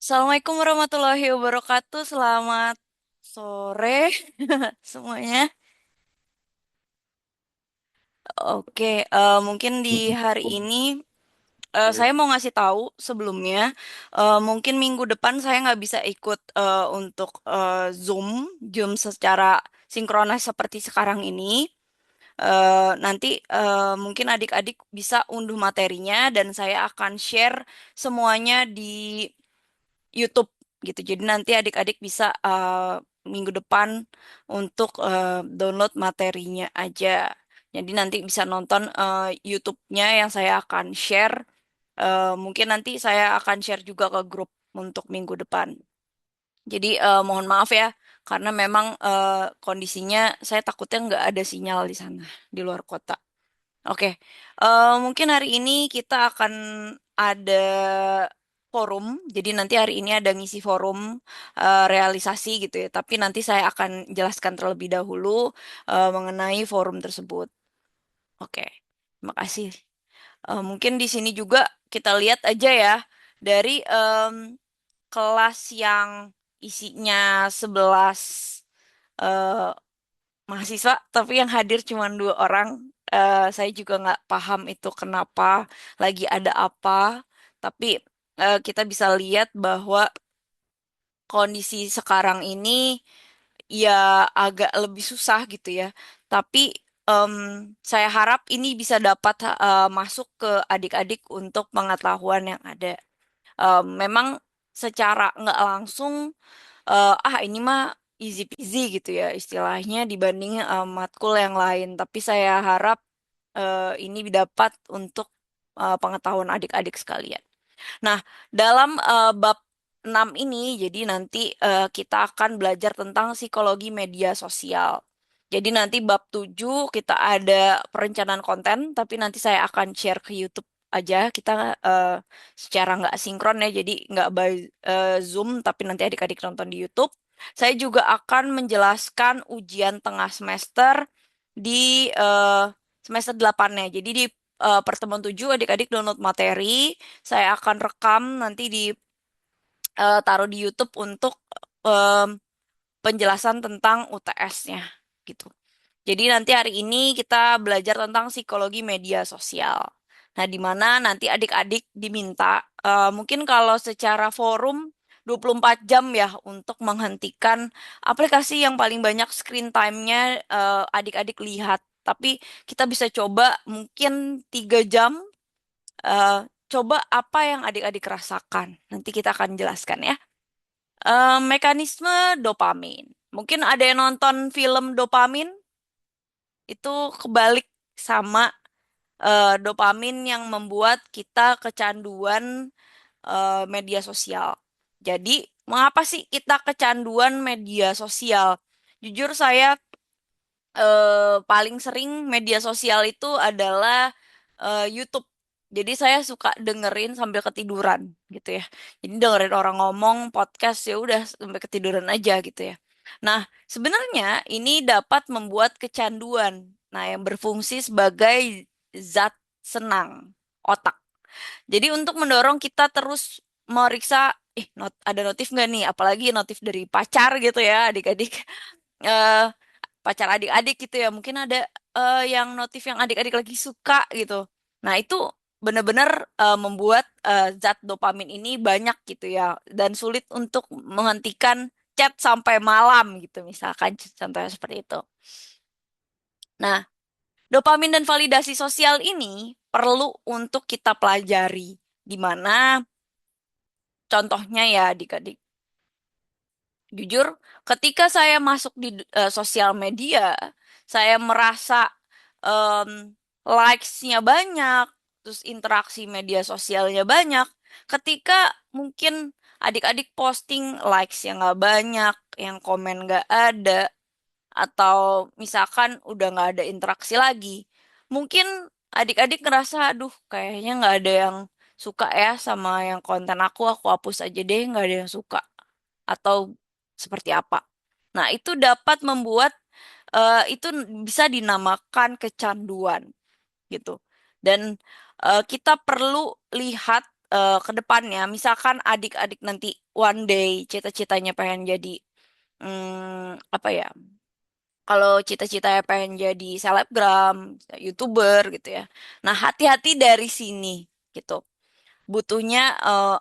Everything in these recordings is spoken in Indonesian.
Assalamualaikum warahmatullahi wabarakatuh. Selamat sore semuanya. Oke, mungkin di hari ini saya mau ngasih tahu sebelumnya, mungkin minggu depan saya nggak bisa ikut untuk Zoom secara sinkronis seperti sekarang ini. Nanti mungkin adik-adik bisa unduh materinya dan saya akan share semuanya di YouTube gitu. Jadi nanti adik-adik bisa minggu depan untuk download materinya aja. Jadi nanti bisa nonton YouTube-nya yang saya akan share. Mungkin nanti saya akan share juga ke grup untuk minggu depan. Jadi mohon maaf ya, karena memang kondisinya saya takutnya nggak ada sinyal di sana, di luar kota. Oke, mungkin hari ini kita akan ada forum. Jadi nanti hari ini ada ngisi forum realisasi gitu ya. Tapi nanti saya akan jelaskan terlebih dahulu mengenai forum tersebut. Oke, terima kasih. Mungkin di sini juga kita lihat aja ya dari kelas yang isinya 11 eh, mahasiswa, tapi yang hadir cuma 2 orang. Saya juga nggak paham itu kenapa, lagi ada apa. Tapi kita bisa lihat bahwa kondisi sekarang ini ya agak lebih susah gitu ya. Tapi em, saya harap ini bisa dapat masuk ke adik-adik untuk pengetahuan yang ada. Memang secara nggak langsung ini mah easy peasy gitu ya istilahnya dibanding matkul yang lain. Tapi saya harap ini dapat untuk pengetahuan adik-adik sekalian. Nah, dalam bab 6 ini, jadi nanti kita akan belajar tentang psikologi media sosial. Jadi nanti bab 7 kita ada perencanaan konten, tapi nanti saya akan share ke YouTube aja. Kita eh, secara nggak sinkron ya, jadi nggak by Zoom, tapi nanti adik-adik nonton di YouTube. Saya juga akan menjelaskan ujian tengah semester di semester 8-nya. Jadi di pertemuan 7 adik-adik download materi, saya akan rekam nanti di taruh di YouTube untuk em, penjelasan tentang UTS-nya gitu. Jadi nanti hari ini kita belajar tentang psikologi media sosial. Nah, di mana nanti adik-adik diminta mungkin kalau secara forum 24 jam ya untuk menghentikan aplikasi yang paling banyak screen time-nya adik-adik lihat. Tapi kita bisa coba mungkin 3 jam. eh, Coba apa yang adik-adik rasakan. Nanti kita akan jelaskan ya. Mekanisme dopamin. Mungkin ada yang nonton film dopamin, itu kebalik sama dopamin yang membuat kita kecanduan media sosial. Jadi, mengapa sih kita kecanduan media sosial? Jujur saya paling sering media sosial itu adalah YouTube. Jadi saya suka dengerin sambil ketiduran gitu ya. Jadi dengerin orang ngomong podcast ya udah sampai ketiduran aja gitu ya. Nah, sebenarnya ini dapat membuat kecanduan. Nah, yang berfungsi sebagai zat senang otak. Jadi untuk mendorong kita terus meriksa, ada notif nggak nih? Apalagi notif dari pacar gitu ya, adik-adik. Eh, Pacar adik-adik gitu ya. Mungkin ada yang notif yang adik-adik lagi suka gitu. Nah, itu benar-benar membuat zat dopamin ini banyak gitu ya dan sulit untuk menghentikan chat sampai malam gitu misalkan contohnya seperti itu. Nah, dopamin dan validasi sosial ini perlu untuk kita pelajari di mana contohnya ya adik-adik. Jujur, ketika saya masuk di sosial media, saya merasa likes-nya banyak, terus interaksi media sosialnya banyak. Ketika mungkin adik-adik posting likes yang nggak banyak, yang komen nggak ada, atau misalkan udah nggak ada interaksi lagi, mungkin adik-adik ngerasa, aduh, kayaknya nggak ada yang suka ya sama yang konten aku hapus aja deh, nggak ada yang suka atau seperti apa. Nah, itu dapat membuat itu bisa dinamakan kecanduan gitu. Dan kita perlu lihat ke depannya, misalkan adik-adik nanti one day cita-citanya pengen jadi apa ya? Kalau cita-citanya pengen jadi selebgram, YouTuber gitu ya. Nah, hati-hati dari sini gitu. Butuhnya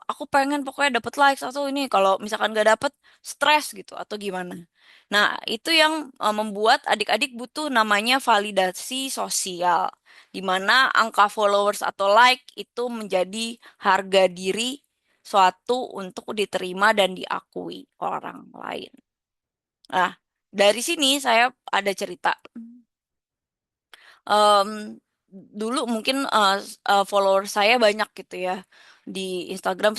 aku pengen pokoknya dapet likes atau ini kalau misalkan gak dapet stres gitu atau gimana. Nah, itu yang membuat adik-adik butuh namanya validasi sosial, di mana angka followers atau like itu menjadi harga diri suatu untuk diterima dan diakui orang lain. Nah, dari sini saya ada cerita. Em, Dulu mungkin follower saya banyak gitu ya di Instagram,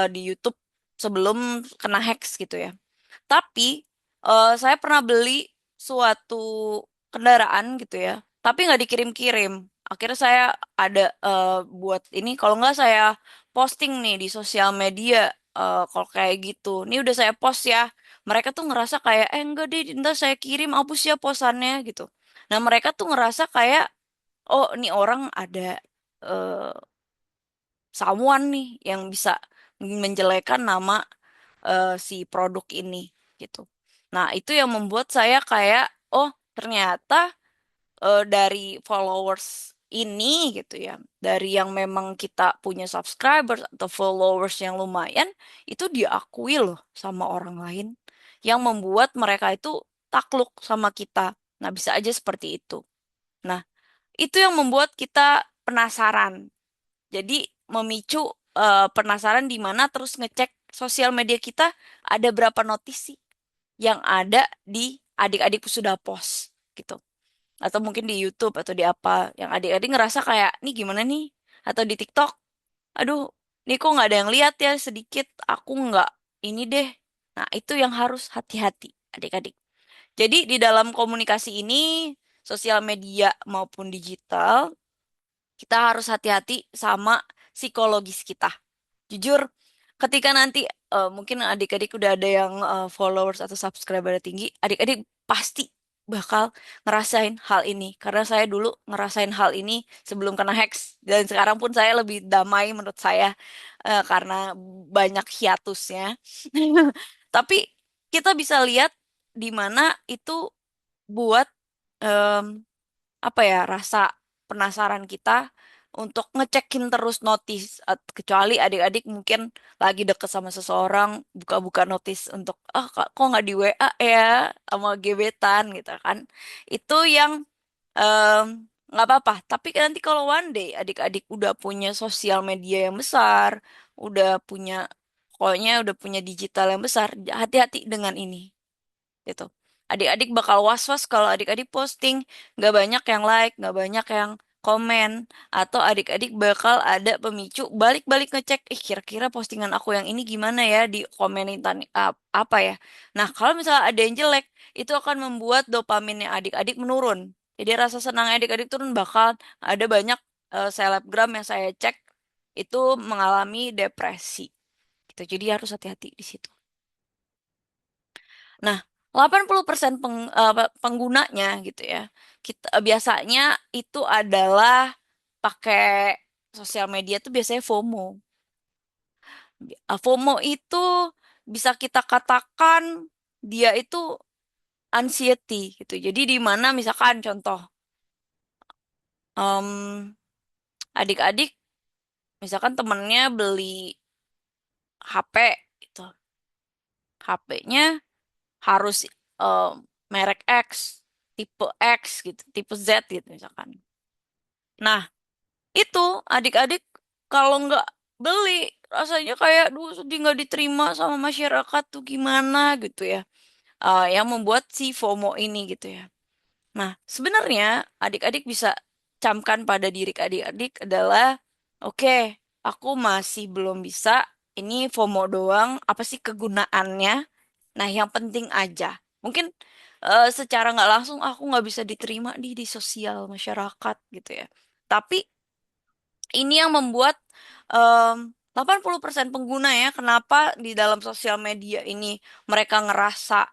di YouTube sebelum kena hacks gitu ya. Tapi saya pernah beli suatu kendaraan gitu ya, tapi nggak dikirim-kirim. Akhirnya saya ada buat ini, kalau nggak saya posting nih di sosial media. Kalau kayak gitu, ini udah saya post ya. Mereka tuh ngerasa kayak, enggak deh, ntar saya kirim, hapus ya posannya gitu. Nah mereka tuh ngerasa kayak, oh ini orang ada eh, someone nih yang bisa menjelekan nama si produk ini gitu. Nah, itu yang membuat saya kayak, oh ternyata dari followers ini gitu ya, dari yang memang kita punya subscribers atau followers yang lumayan, itu diakui loh sama orang lain, yang membuat mereka itu takluk sama kita. Nah, bisa aja seperti itu. Nah, itu yang membuat kita penasaran. Jadi memicu penasaran di mana terus ngecek sosial media kita ada berapa notis sih yang ada di adik-adik sudah post gitu. Atau mungkin di YouTube atau di apa yang adik-adik ngerasa kayak nih gimana nih? Atau di TikTok, aduh, nih kok nggak ada yang lihat ya sedikit, aku nggak ini deh. Nah, itu yang harus hati-hati adik-adik. Jadi di dalam komunikasi ini, sosial media maupun digital, kita harus hati-hati sama psikologis kita. Jujur, ketika nanti mungkin adik-adik udah ada yang followers atau subscriber tinggi, adik-adik pasti bakal ngerasain hal ini. Karena saya dulu ngerasain hal ini sebelum kena hacks. Dan sekarang pun saya lebih damai menurut saya karena banyak hiatusnya. Tapi kita bisa lihat di mana itu buat apa ya, rasa penasaran kita untuk ngecekin terus notis. Kecuali adik-adik mungkin lagi deket sama seseorang, buka-buka notis untuk kok nggak di WA ya sama gebetan gitu kan. Itu yang em, nggak apa-apa. Tapi nanti kalau one day adik-adik udah punya sosial media yang besar, udah punya, pokoknya udah punya digital yang besar, hati-hati dengan ini gitu. Adik-adik bakal was-was kalau adik-adik posting nggak banyak yang like, nggak banyak yang komen, atau adik-adik bakal ada pemicu balik-balik ngecek, kira-kira postingan aku yang ini gimana ya di komenin apa ya. Nah, kalau misalnya ada yang jelek, itu akan membuat dopaminnya adik-adik menurun. Jadi rasa senang adik-adik turun, bakal ada banyak selebgram yang saya cek itu mengalami depresi. Gitu. Jadi harus hati-hati di situ. Nah, 80% penggunanya gitu ya. Kita biasanya itu adalah pakai sosial media tuh biasanya FOMO. FOMO itu bisa kita katakan dia itu anxiety gitu. Jadi di mana misalkan contoh em, adik-adik misalkan temennya beli HP gitu. HP-nya harus em, merek X, tipe X gitu, tipe Z gitu misalkan. Nah, itu adik-adik kalau nggak beli rasanya kayak duh sedih nggak diterima sama masyarakat tuh gimana gitu ya. Yang membuat si FOMO ini gitu ya. Nah, sebenarnya adik-adik bisa camkan pada diri adik-adik adalah oke, aku masih belum bisa, ini FOMO doang, apa sih kegunaannya? Nah, yang penting aja. Mungkin secara nggak langsung aku nggak bisa diterima di sosial masyarakat gitu ya. Tapi ini yang membuat 80% pengguna ya, kenapa di dalam sosial media ini mereka ngerasa,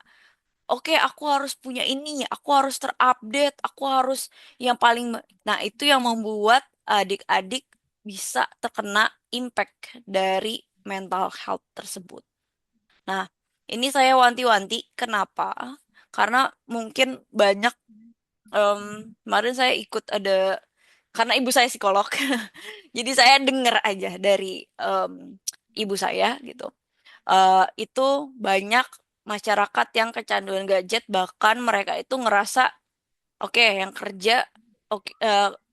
oke, aku harus punya ini, aku harus terupdate, aku harus yang paling... Nah, itu yang membuat adik-adik bisa terkena impact dari mental health tersebut. Nah, ini saya wanti-wanti. Kenapa? Karena mungkin banyak, em, kemarin saya ikut ada, karena ibu saya psikolog, jadi saya dengar aja dari em, ibu saya gitu. Itu banyak masyarakat yang kecanduan gadget, bahkan mereka itu ngerasa, oke, yang kerja, oke,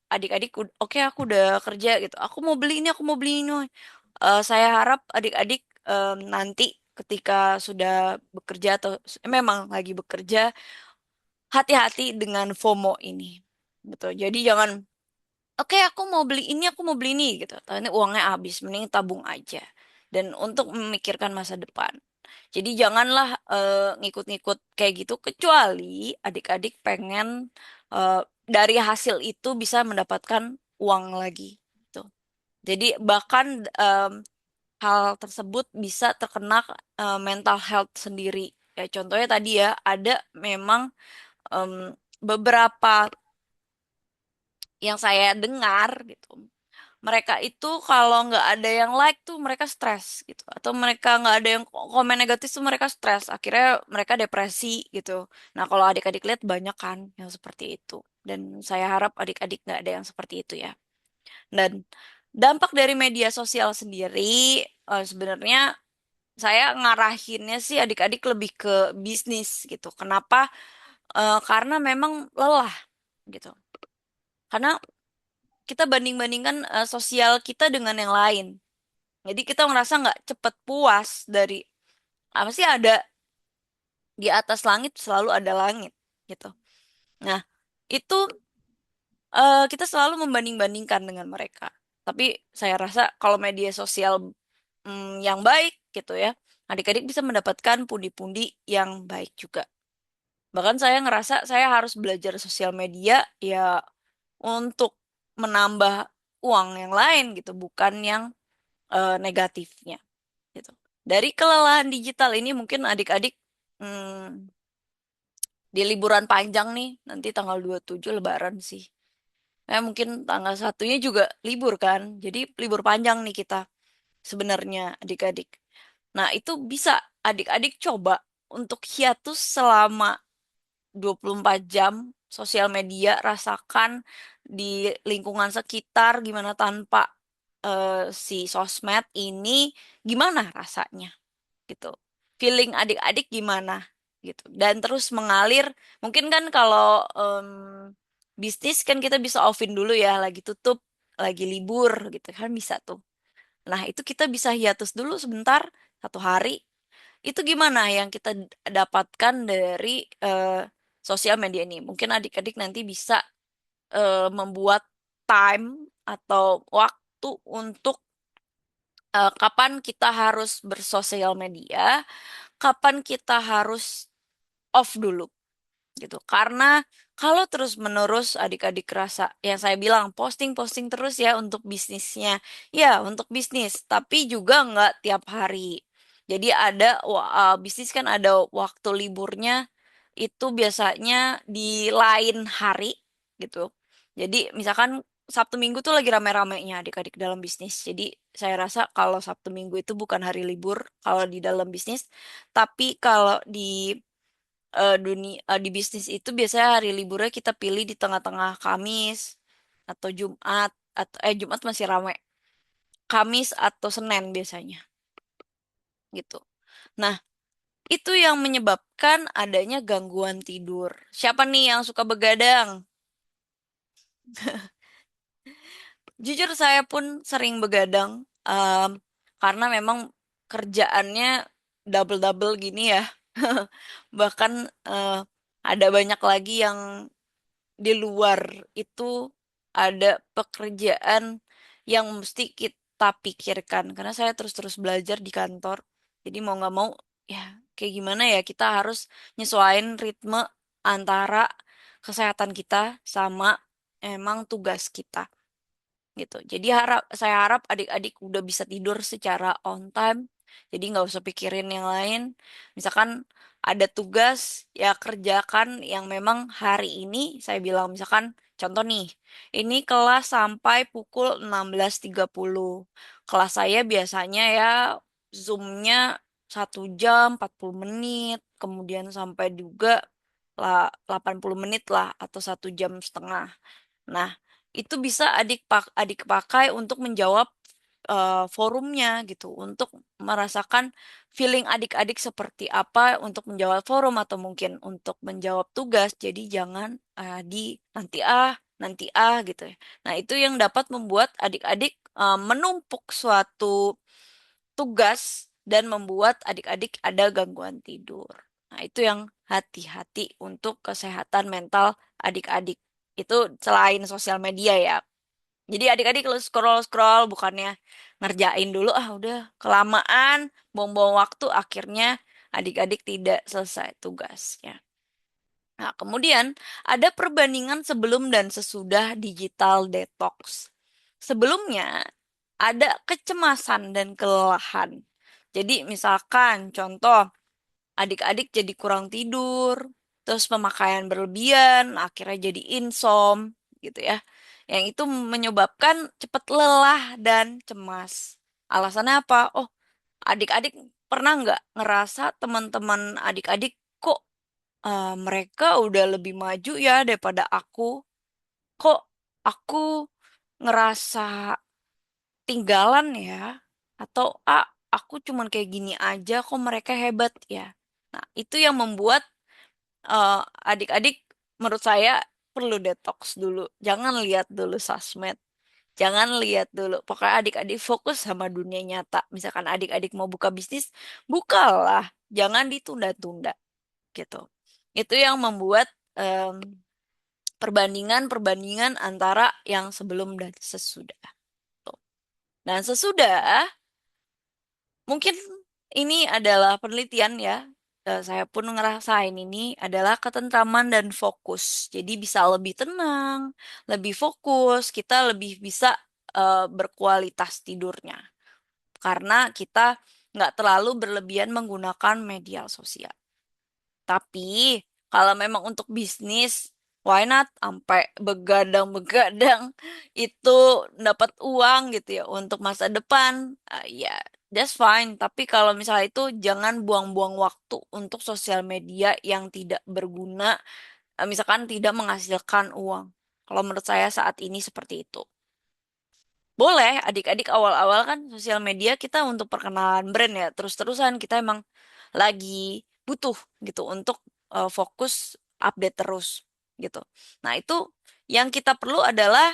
adik-adik, oke, aku udah kerja gitu. Aku mau beli ini, aku mau beli ini. Saya harap adik-adik nanti ketika sudah bekerja atau memang lagi bekerja, hati-hati dengan FOMO ini. Betul. Jadi jangan, oke, aku mau beli ini, aku mau beli ini gitu. Tapi uangnya habis, mending tabung aja. Dan untuk memikirkan masa depan. Jadi janganlah ngikut-ngikut kayak gitu, kecuali adik-adik pengen eh, dari hasil itu bisa mendapatkan uang lagi. Gitu. Jadi bahkan hal tersebut bisa terkena mental health sendiri. Ya contohnya tadi ya, ada memang em, beberapa yang saya dengar gitu. Mereka itu kalau nggak ada yang like tuh mereka stres gitu, atau mereka nggak ada yang komen negatif tuh mereka stres, akhirnya mereka depresi gitu. Nah kalau adik-adik lihat banyak kan yang seperti itu, dan saya harap adik-adik nggak ada yang seperti itu ya. Dan dampak dari media sosial sendiri, sebenarnya saya ngarahinnya sih adik-adik lebih ke bisnis gitu. Kenapa? Karena memang lelah gitu. Karena kita banding-bandingkan sosial kita dengan yang lain. Jadi kita ngerasa nggak cepet puas dari apa sih, ada di atas langit selalu ada langit gitu. Nah, itu kita selalu membanding-bandingkan dengan mereka. Tapi saya rasa kalau media sosial yang baik gitu ya, adik-adik bisa mendapatkan pundi-pundi yang baik juga. Bahkan saya ngerasa saya harus belajar sosial media ya untuk menambah uang yang lain gitu, bukan yang negatifnya gitu. Dari kelelahan digital ini mungkin adik-adik hmm, di liburan panjang nih, nanti tanggal 27 Lebaran sih. Mungkin tanggal satunya juga libur kan. Jadi libur panjang nih kita sebenarnya adik-adik. Nah, itu bisa adik-adik coba untuk hiatus selama 24 jam sosial media, rasakan di lingkungan sekitar gimana tanpa si sosmed ini, gimana rasanya gitu. Feeling adik-adik gimana gitu. Dan terus mengalir. Mungkin kan kalau bisnis kan kita bisa offin dulu ya, lagi tutup, lagi libur gitu kan bisa tuh. Nah, itu kita bisa hiatus dulu sebentar, 1 hari. Itu gimana yang kita dapatkan dari eh, sosial media ini? Mungkin adik-adik nanti bisa membuat time atau waktu untuk kapan kita harus bersosial media, kapan kita harus off dulu gitu. Karena kalau terus-menerus adik-adik rasa yang saya bilang posting-posting terus ya untuk bisnisnya. Ya, untuk bisnis, tapi juga nggak tiap hari. Jadi ada bisnis kan ada waktu liburnya itu biasanya di lain hari gitu. Jadi misalkan Sabtu Minggu tuh lagi rame-ramenya adik-adik dalam bisnis. Jadi saya rasa kalau Sabtu Minggu itu bukan hari libur kalau di dalam bisnis, tapi kalau di di bisnis itu biasanya hari liburnya kita pilih di tengah-tengah Kamis atau Jumat, atau Jumat masih ramai. Kamis atau Senin biasanya gitu. Nah, itu yang menyebabkan adanya gangguan tidur. Siapa nih yang suka begadang? Jujur saya pun sering begadang karena memang kerjaannya double-double gini ya. Bahkan eh, ada banyak lagi yang di luar itu, ada pekerjaan yang mesti kita pikirkan karena saya terus-terus belajar di kantor. Jadi mau nggak mau ya kayak gimana ya, kita harus nyesuaiin ritme antara kesehatan kita sama emang tugas kita gitu. Jadi saya harap adik-adik udah bisa tidur secara on time. Jadi nggak usah pikirin yang lain. Misalkan ada tugas ya kerjakan yang memang hari ini saya bilang, misalkan contoh nih, ini kelas sampai pukul 16.30. Kelas saya biasanya ya Zoom-nya 1 jam 40 menit, kemudian sampai juga 80 menit lah atau 1 jam setengah. Nah, itu bisa adik pakai untuk menjawab forumnya gitu, untuk merasakan feeling adik-adik seperti apa untuk menjawab forum atau mungkin untuk menjawab tugas. Jadi jangan nanti gitu ya. Nah, itu yang dapat membuat adik-adik menumpuk suatu tugas dan membuat adik-adik ada gangguan tidur. Nah, itu yang hati-hati untuk kesehatan mental adik-adik. Itu selain sosial media ya. Jadi adik-adik kalau scroll-scroll bukannya ngerjain dulu, udah kelamaan, buang-buang waktu, akhirnya adik-adik tidak selesai tugasnya. Nah, kemudian ada perbandingan sebelum dan sesudah digital detox. Sebelumnya ada kecemasan dan kelelahan. Jadi misalkan contoh adik-adik jadi kurang tidur, terus pemakaian berlebihan, akhirnya jadi insom gitu ya. Yang itu menyebabkan cepat lelah dan cemas. Alasannya apa? Oh, adik-adik pernah nggak ngerasa teman-teman adik-adik kok mereka udah lebih maju ya daripada aku? Kok aku ngerasa tinggalan ya? Atau aku cuman kayak gini aja kok mereka hebat ya? Nah, itu yang membuat eh, adik-adik menurut saya perlu detox dulu. Jangan lihat dulu sosmed. Jangan lihat dulu. Pokoknya adik-adik fokus sama dunia nyata. Misalkan adik-adik mau buka bisnis, bukalah. Jangan ditunda-tunda gitu. Itu yang membuat em, perbandingan-perbandingan antara yang sebelum dan sesudah. Tuh. Dan sesudah, mungkin ini adalah penelitian ya. Saya pun ngerasain ini adalah ketentraman dan fokus. Jadi bisa lebih tenang, lebih fokus, kita lebih bisa berkualitas tidurnya. Karena kita nggak terlalu berlebihan menggunakan media sosial. Tapi kalau memang untuk bisnis, why not sampai begadang-begadang itu dapat uang gitu ya untuk masa depan. Ya, that's fine. Tapi kalau misalnya itu jangan buang-buang waktu untuk sosial media yang tidak berguna, misalkan tidak menghasilkan uang. Kalau menurut saya saat ini seperti itu. Boleh, adik-adik awal-awal kan sosial media kita untuk perkenalan brand ya. Terus-terusan kita emang lagi butuh gitu untuk fokus update terus gitu. Nah, itu yang kita perlu adalah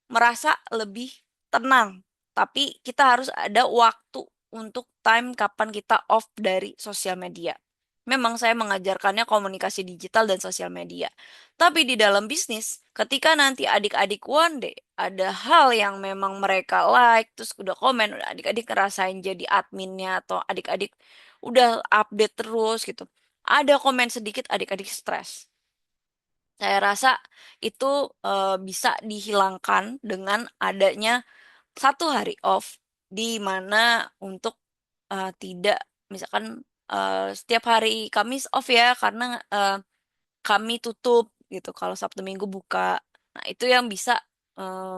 merasa lebih tenang. Tapi kita harus ada waktu untuk time kapan kita off dari sosial media. Memang saya mengajarkannya komunikasi digital dan sosial media. Tapi di dalam bisnis, ketika nanti adik-adik one day ada hal yang memang mereka like, terus udah komen, udah adik-adik ngerasain jadi adminnya atau adik-adik udah update terus gitu. Ada komen sedikit adik-adik stres. Saya rasa itu bisa dihilangkan dengan adanya 1 hari off di mana untuk tidak misalkan setiap hari Kamis off ya karena kami tutup gitu kalau Sabtu Minggu buka. Nah, itu yang bisa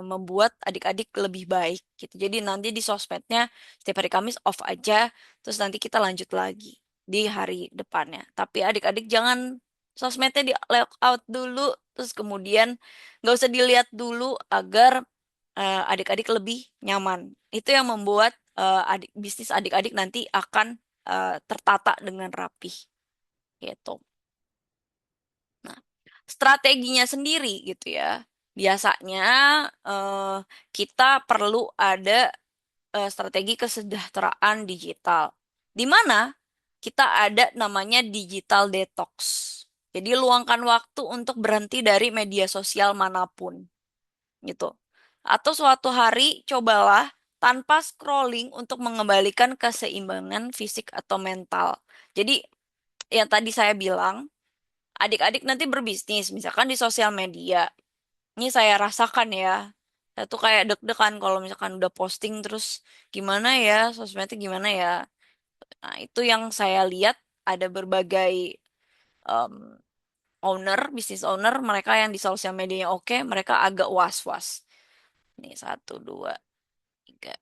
membuat adik-adik lebih baik gitu. Jadi nanti di sosmednya setiap hari Kamis off aja, terus nanti kita lanjut lagi di hari depannya. Tapi adik-adik jangan sosmednya di lock out dulu, terus kemudian nggak usah dilihat dulu agar adik-adik lebih nyaman. Itu yang membuat bisnis adik-adik nanti akan tertata dengan rapih gitu. Nah, strateginya sendiri gitu ya. Biasanya eh, kita perlu ada strategi kesejahteraan digital. Di mana kita ada namanya digital detox. Jadi luangkan waktu untuk berhenti dari media sosial manapun gitu. Atau suatu hari cobalah tanpa scrolling untuk mengembalikan keseimbangan fisik atau mental. Jadi yang tadi saya bilang, adik-adik nanti berbisnis, misalkan di sosial media. Ini saya rasakan ya. Saya tuh kayak deg-degan kalau misalkan udah posting terus gimana ya, sosmednya gimana ya. Nah, itu yang saya lihat ada berbagai owner, bisnis owner, mereka yang di sosial medianya oke, mereka agak was-was. Nih, satu, dua, tiga,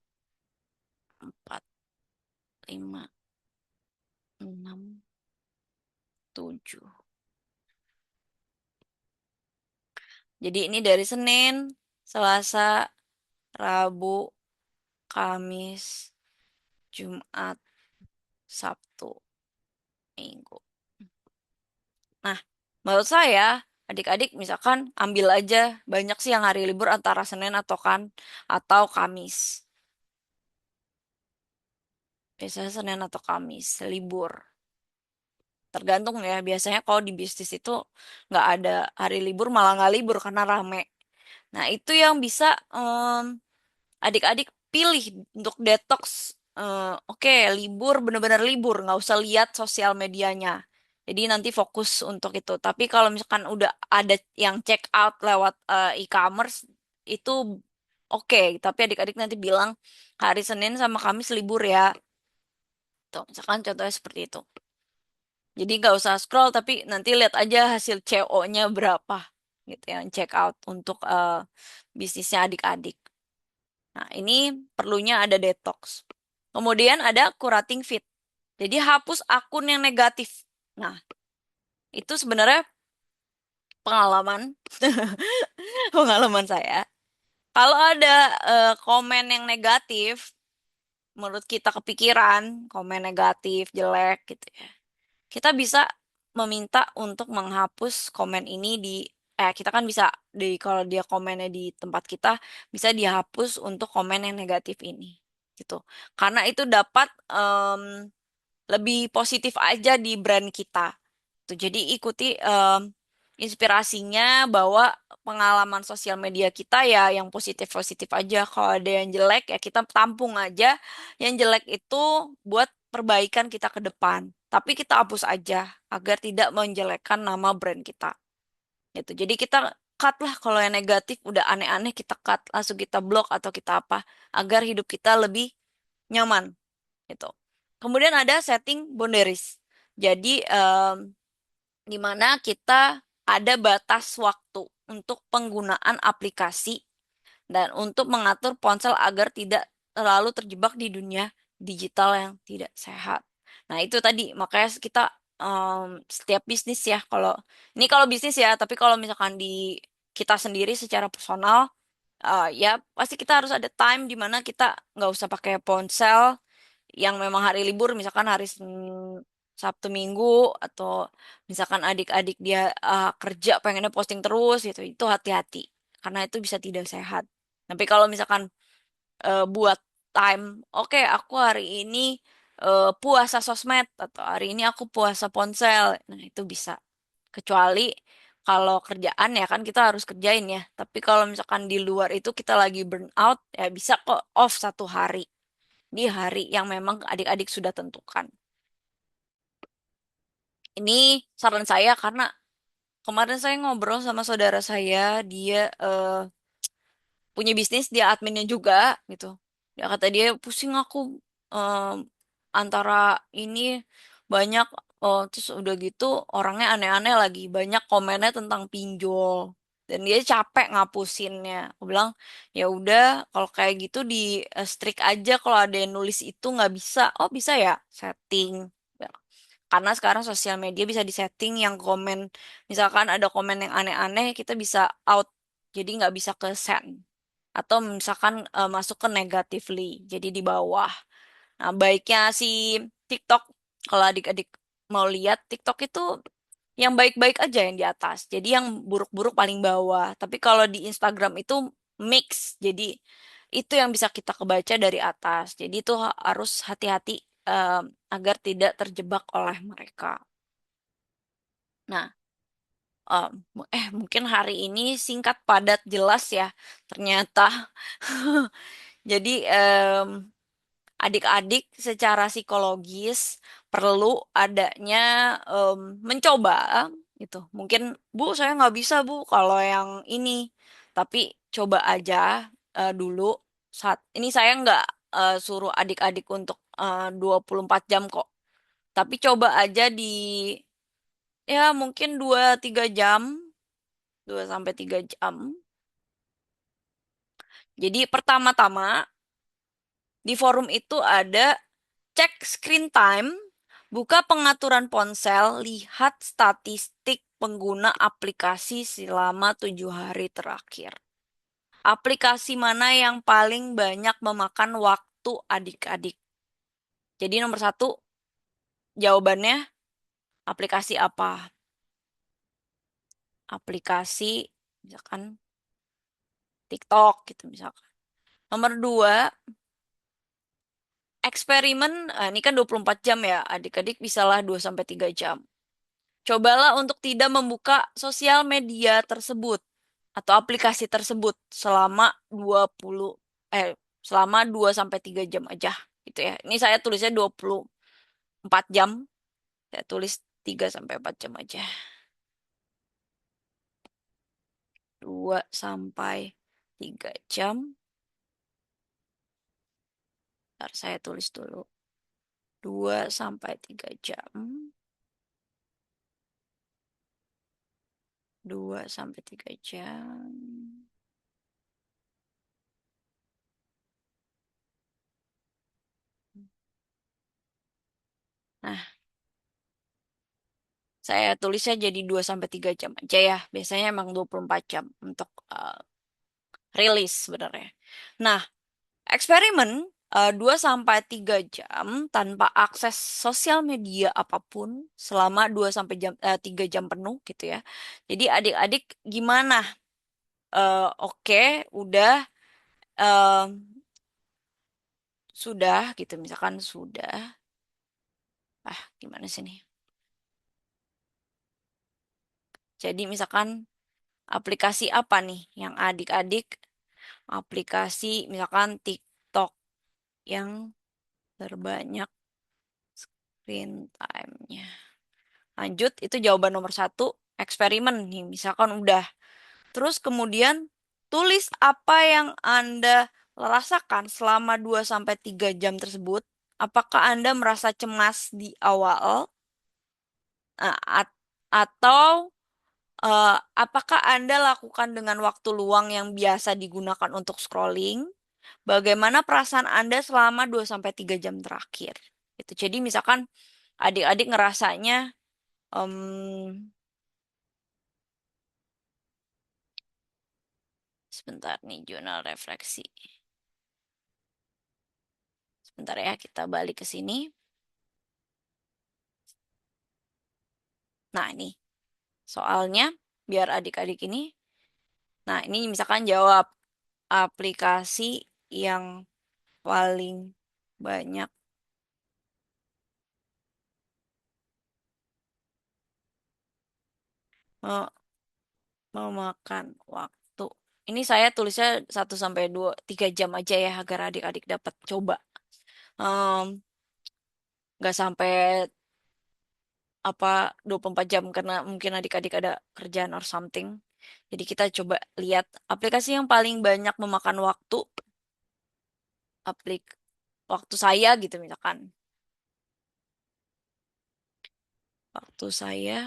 empat, lima, enam, tujuh. Jadi ini dari Senin, Selasa, Rabu, Kamis, Jumat, Sabtu, Minggu. Nah, menurut saya, adik-adik misalkan ambil aja banyak sih yang hari libur antara Senin atau Kamis. Biasanya Senin atau Kamis libur. Tergantung ya. Biasanya kalau di bisnis itu nggak ada hari libur malah nggak libur karena rame. Nah, itu yang bisa adik-adik pilih untuk detox. Oke, libur bener-bener libur, nggak usah lihat sosial medianya. Jadi nanti fokus untuk itu. Tapi kalau misalkan udah ada yang check out lewat e-commerce itu oke. Tapi adik-adik nanti bilang hari Senin sama Kamis libur ya. Tuh, misalkan contohnya seperti itu. Jadi nggak usah scroll, tapi nanti lihat aja hasil CO-nya berapa gitu yang check out untuk bisnisnya adik-adik. Nah, ini perlunya ada detox. Kemudian ada curating feed. Jadi hapus akun yang negatif. Nah, itu sebenarnya pengalaman pengalaman saya. Kalau ada komen yang negatif, menurut kita kepikiran, komen negatif, jelek gitu ya. Kita bisa meminta untuk menghapus komen ini kita kan bisa kalau dia komennya di tempat kita bisa dihapus untuk komen yang negatif ini gitu. Karena itu dapat lebih positif aja di brand kita. Tuh, jadi ikuti inspirasinya bahwa pengalaman sosial media kita ya yang positif-positif aja. Kalau ada yang jelek ya kita tampung aja. Yang jelek itu buat perbaikan kita ke depan. Tapi kita hapus aja agar tidak menjelekkan nama brand kita. Gitu. Jadi kita cut lah kalau yang negatif udah aneh-aneh kita cut langsung kita blok atau kita apa agar hidup kita lebih nyaman gitu. Kemudian ada setting boundaries. Jadi di mana kita ada batas waktu untuk penggunaan aplikasi dan untuk mengatur ponsel agar tidak terlalu terjebak di dunia digital yang tidak sehat. Nah, itu tadi makanya kita setiap bisnis ya kalau bisnis ya, tapi kalau misalkan di kita sendiri secara personal ya pasti kita harus ada time di mana kita nggak usah pakai ponsel yang memang hari libur, misalkan hari Sabtu Minggu atau misalkan adik-adik dia kerja pengennya posting terus gitu, itu hati-hati karena itu bisa tidak sehat. Tapi kalau misalkan buat time, oke aku hari ini puasa sosmed atau hari ini aku puasa ponsel, nah itu bisa. Kecuali kalau kerjaan ya kan kita harus kerjain ya. Tapi kalau misalkan di luar itu kita lagi burn out, ya bisa kok off satu hari di hari yang memang adik-adik sudah tentukan. Ini saran saya karena kemarin saya ngobrol sama saudara saya, dia punya bisnis, dia adminnya juga gitu. Dia kata dia pusing aku em, antara ini banyak terus udah gitu orangnya aneh-aneh lagi, banyak komennya tentang pinjol. Dan dia capek ngapusinnya. Aku bilang, ya udah, kalau kayak gitu di strict aja kalau ada yang nulis itu nggak bisa. Oh bisa ya, setting. Karena sekarang sosial media bisa disetting yang komen, misalkan ada komen yang aneh-aneh, kita bisa out, jadi nggak bisa ke send. Atau misalkan masuk ke negatively, jadi di bawah. Nah, baiknya si TikTok, kalau adik-adik mau lihat, TikTok itu yang baik-baik aja yang di atas. Jadi yang buruk-buruk paling bawah. Tapi kalau di Instagram itu mix, jadi itu yang bisa kita kebaca dari atas. Jadi itu harus hati-hati em, agar tidak terjebak oleh mereka. Nah, mungkin hari ini singkat, padat, jelas ya. Ternyata. Jadi adik-adik secara psikologis perlu adanya mencoba gitu. Mungkin Bu saya nggak bisa Bu kalau yang ini, tapi coba aja dulu saat ini saya nggak suruh adik-adik untuk 24 jam kok. Tapi coba aja Ya mungkin 2-3 jam, 2 sampai 3 jam. Jadi pertama-tama di forum itu ada cek screen time, buka pengaturan ponsel, lihat statistik pengguna aplikasi selama 7 hari terakhir. Aplikasi mana yang paling banyak memakan waktu adik-adik? Jadi nomor satu jawabannya aplikasi apa? Aplikasi misalkan TikTok gitu misalkan. Nomor dua, eksperimen, ini kan 24 jam ya, adik-adik bisalah 2 sampai 3 jam. Cobalah untuk tidak membuka sosial media tersebut atau aplikasi tersebut selama 20 eh selama 2 sampai 3 jam aja gitu ya. Ini saya tulisnya 24 jam. Saya tulis 3 sampai 4 jam aja. 2 sampai 3 jam. Ntar saya tulis dulu. 2 sampai 3 jam. 2 sampai 3 jam. Nah, saya tulisnya jadi 2 sampai 3 jam aja ya. Biasanya emang 24 jam untuk rilis sebenarnya. Nah, eksperimen 2 sampai 3 jam tanpa akses sosial media apapun selama 2 sampai 3 jam penuh gitu ya. Jadi adik-adik gimana? Oke, udah, eh, sudah gitu misalkan sudah. Gimana sih nih? Jadi misalkan aplikasi apa nih yang adik-adik aplikasi misalkan TikTok yang terbanyak screen time-nya. Lanjut, itu jawaban nomor satu, eksperimen nih, misalkan udah. Terus kemudian tulis apa yang Anda rasakan selama 2 sampai 3 jam tersebut. Apakah Anda merasa cemas di awal? Eh, atau apakah Anda lakukan dengan waktu luang yang biasa digunakan untuk scrolling? Bagaimana perasaan Anda selama 2 sampai 3 jam terakhir? Itu. Jadi misalkan adik-adik ngerasanya em, sebentar nih jurnal refleksi. Sebentar ya, kita balik ke sini. Nah, ini soalnya biar adik-adik ini. Nah, ini misalkan jawab aplikasi yang paling banyak me- memakan waktu. Ini saya tulisnya 1 sampai 3 jam aja ya agar adik-adik dapat coba. Nggak sampai apa 24 jam karena mungkin adik-adik ada kerjaan or something. Jadi kita coba lihat aplikasi yang paling banyak memakan waktu, aplik waktu saya gitu misalkan. Waktu saya,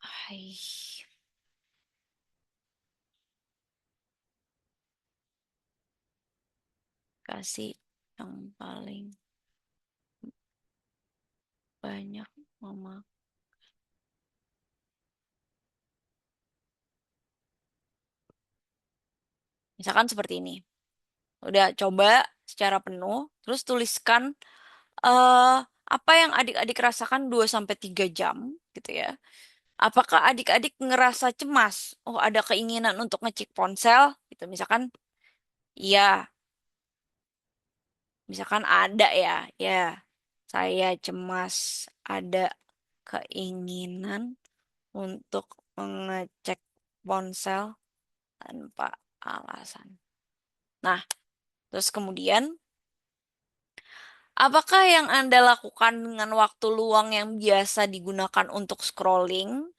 hai, kasih yang paling banyak memakan. Misalkan seperti ini. Udah coba secara penuh, terus tuliskan eh apa yang adik-adik rasakan 2 sampai 3 jam gitu ya. Apakah adik-adik ngerasa cemas? Oh, ada keinginan untuk ngecek ponsel gitu. Iya, misalkan ada ya, ya. Saya cemas ada keinginan untuk mengecek ponsel tanpa alasan. Nah, terus kemudian, apakah yang Anda lakukan dengan waktu luang yang biasa digunakan untuk scrolling?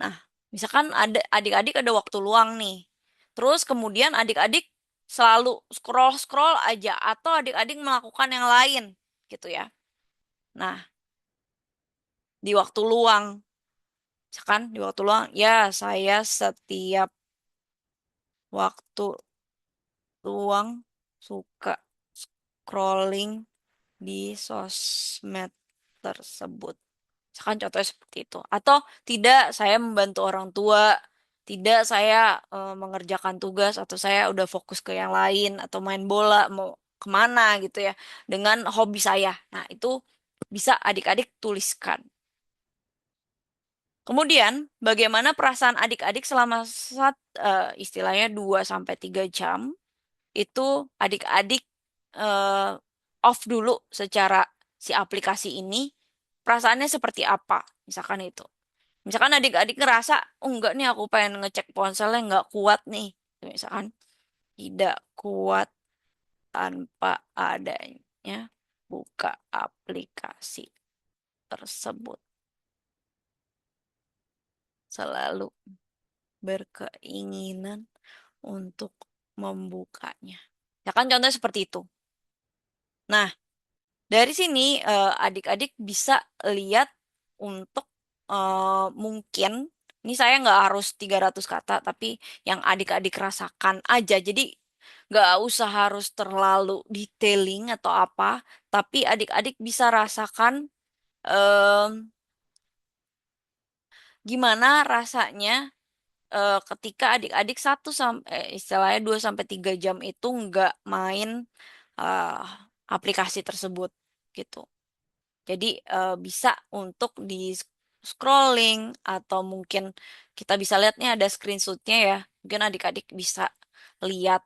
Nah, misalkan ada adik-adik ada waktu luang nih. Terus kemudian adik-adik selalu scroll-scroll aja atau adik-adik melakukan yang lain. gitu ya. Nah, di waktu luang, misalkan di waktu luang, ya saya setiap waktu luang suka scrolling di sosmed tersebut. Misalkan contohnya seperti itu. Atau tidak saya membantu orang tua, tidak saya mengerjakan tugas atau saya udah fokus ke yang lain atau main bola mau kemana gitu ya dengan hobi saya. Nah, itu bisa adik-adik tuliskan. Kemudian, bagaimana perasaan adik-adik selama istilahnya 2 sampai 3 jam itu adik-adik eh, off dulu secara si aplikasi ini, perasaannya seperti apa? Misalkan itu. Misalkan adik-adik ngerasa, oh enggak nih aku pengen ngecek ponselnya nggak kuat nih. Misalkan tidak kuat tanpa adanya buka aplikasi tersebut. Selalu berkeinginan untuk membukanya. Ya kan contohnya seperti itu. Nah, dari sini adik-adik bisa lihat untuk mungkin ini saya nggak harus 300 kata, tapi yang adik-adik rasakan aja. Jadi nggak usah harus terlalu detailing atau apa, tapi adik-adik bisa rasakan em, gimana rasanya ketika adik-adik 2 sampai 3 jam itu nggak main eh, aplikasi tersebut gitu. Jadi bisa untuk di scrolling atau mungkin kita bisa lihat nih ada screenshotnya ya. Mungkin adik-adik bisa lihat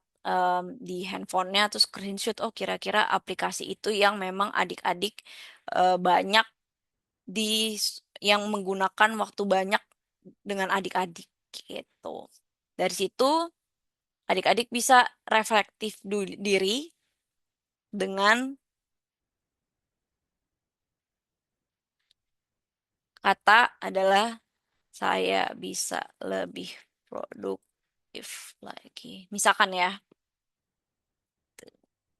di handphonenya atau screenshot. Oh kira-kira aplikasi itu yang memang adik-adik banyak di yang menggunakan waktu banyak dengan adik-adik gitu. Dari situ adik-adik bisa reflektif diri dengan kata adalah saya bisa lebih produktif lagi. Misalkan ya,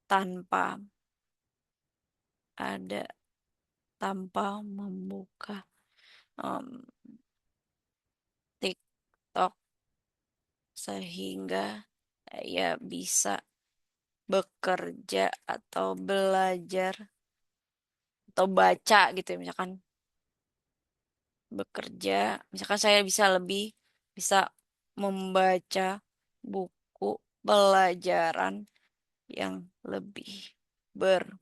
tanpa ada tanpa membuka em, TikTok sehingga saya bisa bekerja atau belajar atau baca gitu ya misalkan bekerja misalkan saya bisa lebih bisa membaca buku pelajaran yang lebih berguna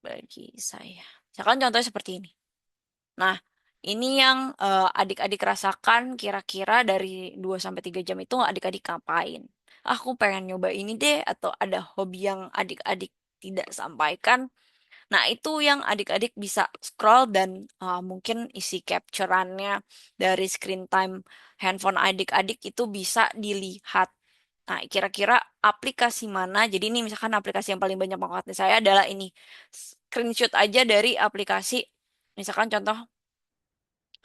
bagi saya. Misalkan contohnya seperti ini. Nah, ini yang adik-adik rasakan kira-kira dari 2 sampai 3 jam itu adik-adik ngapain? Aku pengen nyoba ini deh, atau ada hobi yang adik-adik tidak sampaikan. Nah, itu yang adik-adik bisa scroll dan mungkin isi capturannya dari screen time handphone adik-adik itu bisa dilihat. Nah, kira-kira aplikasi mana? Jadi ini misalkan aplikasi yang paling banyak banget saya adalah ini. Screenshot aja dari aplikasi. Misalkan contoh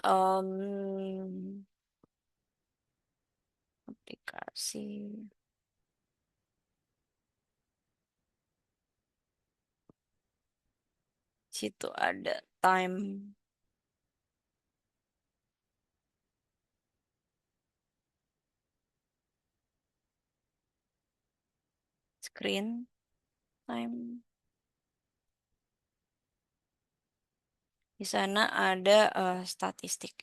em, aplikasi situ ada time screen time. Di sana ada statistik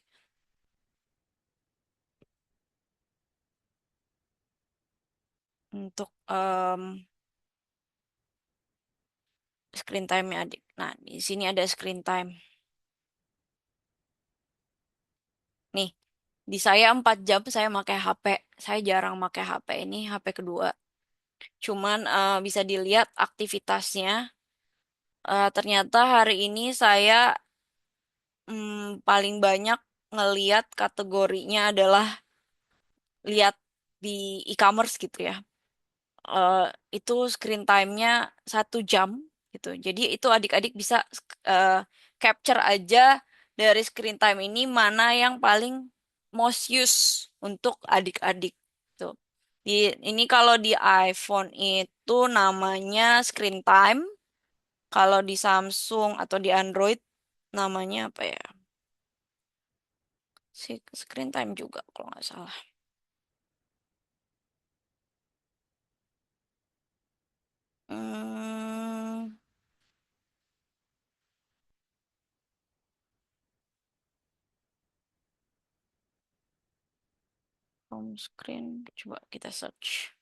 untuk screen time-nya adik. Nah, di sini ada screen time. Nih, di saya 4 jam saya pakai HP. Saya jarang pakai HP ini, HP kedua. Cuman bisa dilihat aktivitasnya. Ternyata hari ini saya paling banyak ngeliat kategorinya adalah lihat di e-commerce gitu ya. eh, itu screen time-nya 1 jam gitu. Jadi itu adik-adik bisa eh, capture aja dari screen time ini mana yang paling most use untuk adik-adik tuh. Di ini kalau di iPhone itu namanya screen time, kalau di Samsung atau di Android namanya apa ya? Screen time juga kalau nggak salah. Hmm, home screen, coba kita search.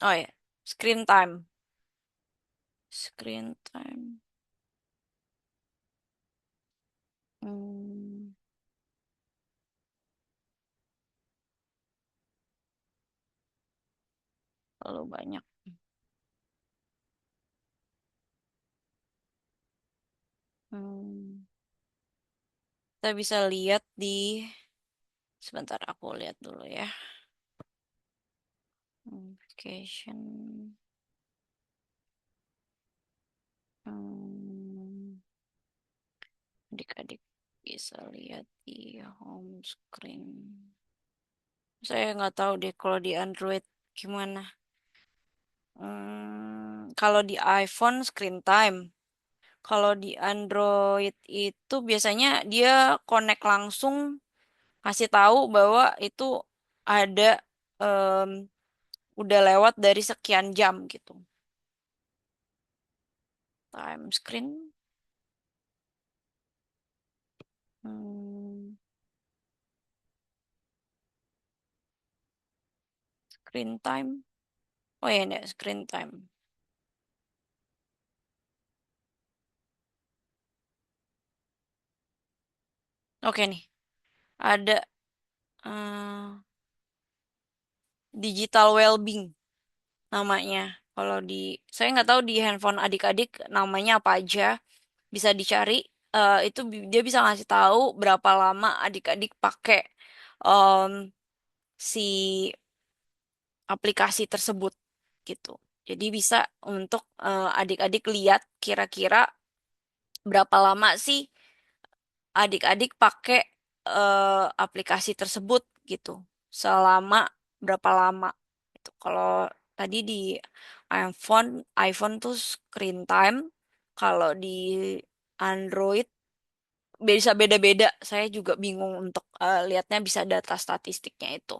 Oh ya, screen time. Screen time. Hmm, Terlalu banyak. Hmm, Kita bisa lihat di, sebentar aku lihat dulu ya. Notification. Hmm, Adik-adik bisa lihat di home screen. Saya nggak tahu deh kalau di Android gimana. Kalau di iPhone screen time. Kalau di Android itu biasanya dia connect langsung kasih tahu bahwa itu ada em, udah lewat dari sekian jam gitu. Time screen, hmm, screen time. Oh ya, ini screen time. Oke nih, ada eh, digital well-being namanya. Kalau di, saya nggak tahu di handphone adik-adik namanya apa aja. Bisa dicari. Itu dia bisa ngasih tahu berapa lama adik-adik pakai em, si aplikasi tersebut gitu. Jadi bisa untuk adik-adik lihat kira-kira berapa lama sih adik-adik pakai aplikasi tersebut gitu. Selama berapa lama gitu. Kalau tadi di iPhone, iPhone tuh screen time. Kalau di Android bisa beda-beda. Saya juga bingung untuk lihatnya bisa data statistiknya itu.